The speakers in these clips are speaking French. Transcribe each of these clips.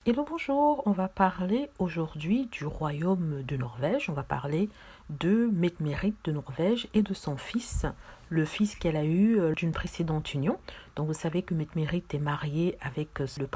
Hello, bonjour, on va parler aujourd'hui du royaume de Norvège, on va parler de Mette-Marit de Norvège et de son fils, le fils qu'elle a eu d'une précédente union. Donc vous savez que Mette-Marit est mariée avec le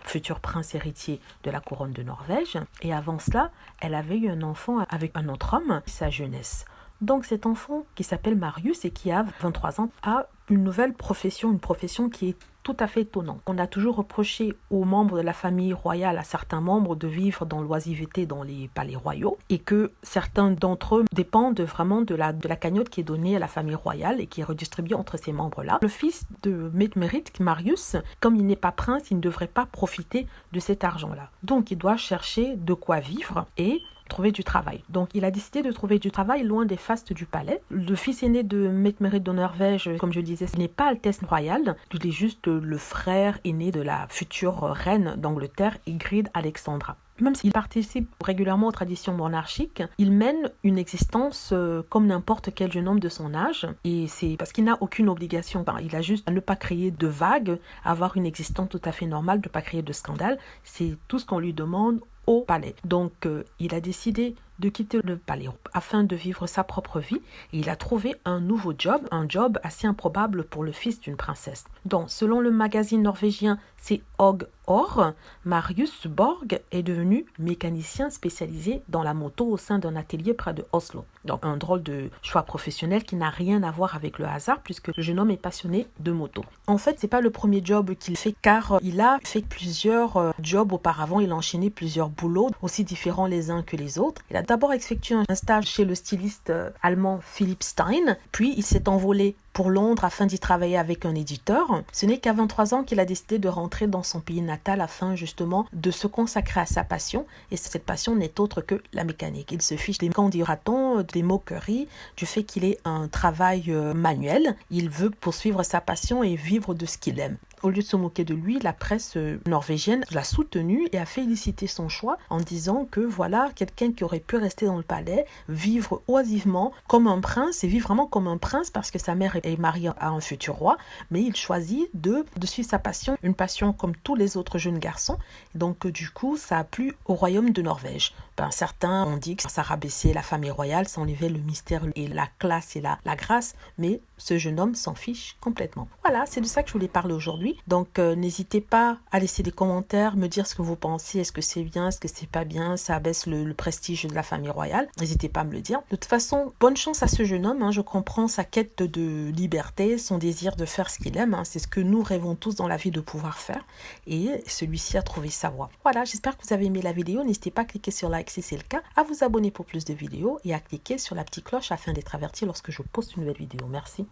futur prince héritier de la couronne de Norvège, et avant cela, elle avait eu un enfant avec un autre homme, sa jeunesse. Donc cet enfant qui s'appelle Marius et qui a 23 ans a une nouvelle profession, une profession qui est tout à fait étonnante. On a toujours reproché aux membres de la famille royale, à certains membres, de vivre dans l'oisiveté dans les palais royaux et que certains d'entre eux dépendent vraiment de la cagnotte qui est donnée à la famille royale et qui est redistribuée entre ces membres-là. Le fils de Mette-Marit, Marius, comme il n'est pas prince, il ne devrait pas profiter de cet argent-là. Donc il doit chercher de quoi vivre et trouver du travail. Donc il a décidé de trouver du travail loin des fastes du palais. Le fils aîné de Mette-Marit de Norvège, comme je le disais, n'est pas Altesse royale, il est juste le frère aîné de la future reine d'Angleterre, Ingrid Alexandra. Même s'il participe régulièrement aux traditions monarchiques, il mène une existence comme n'importe quel jeune homme de son âge. Et c'est parce qu'il n'a aucune obligation. Il a juste à ne pas créer de vagues, avoir une existence tout à fait normale, ne pas créer de scandale. C'est tout ce qu'on lui demande au palais. Donc, il a décidé de quitter le palais afin de vivre sa propre vie. Et il a trouvé un nouveau job, un job assez improbable pour le fils d'une princesse. Donc, selon le magazine norvégien C'est Og Or, Marius Borg est devenu mécanicien spécialisé dans la moto au sein d'un atelier près de Oslo. Donc, un drôle de choix professionnel qui n'a rien à voir avec le hasard puisque le jeune homme est passionné de moto. En fait, c'est pas le premier job qu'il fait car il a fait plusieurs jobs auparavant. Il a enchaîné plusieurs boulots aussi différents les uns que les autres. Il a d'abord effectué un stage chez le styliste allemand Philipp Stein, puis il s'est envolé pour Londres afin d'y travailler avec un éditeur. Ce n'est qu'à 23 ans qu'il a décidé de rentrer dans son pays natal afin justement de se consacrer à sa passion. Et cette passion n'est autre que la mécanique. Il se fiche des candidatons, des moqueries, du fait qu'il ait un travail manuel. Il veut poursuivre sa passion et vivre de ce qu'il aime. Au lieu de se moquer de lui, la presse norvégienne l'a soutenu et a félicité son choix en disant que voilà, quelqu'un qui aurait pu rester dans le palais, vivre oisivement comme un prince et vivre vraiment comme un prince parce que sa mère est mariée à un futur roi, mais il choisit de suivre sa passion, une passion comme tous les autres jeunes garçons. Donc du coup, ça a plu au royaume de Norvège. Certains ont dit que ça rabaissait la famille royale, ça enlevait le mystère et la classe et la grâce, mais ce jeune homme s'en fiche complètement. Voilà, c'est de ça que je voulais parler aujourd'hui. Donc n'hésitez pas à laisser des commentaires, me dire ce que vous pensez, est-ce que c'est bien, est-ce que c'est pas bien, ça abaisse le prestige de la famille royale. N'hésitez pas à me le dire. De toute façon, bonne chance à ce jeune homme, je comprends sa quête de liberté, son désir de faire ce qu'il aime, c'est ce que nous rêvons tous dans la vie de pouvoir faire, et celui-ci a trouvé sa voie. Voilà, j'espère que vous avez aimé la vidéo, n'hésitez pas à cliquer sur like si c'est le cas, à vous abonner pour plus de vidéos et à cliquer sur la petite cloche afin d'être averti lorsque je poste une nouvelle vidéo. Merci.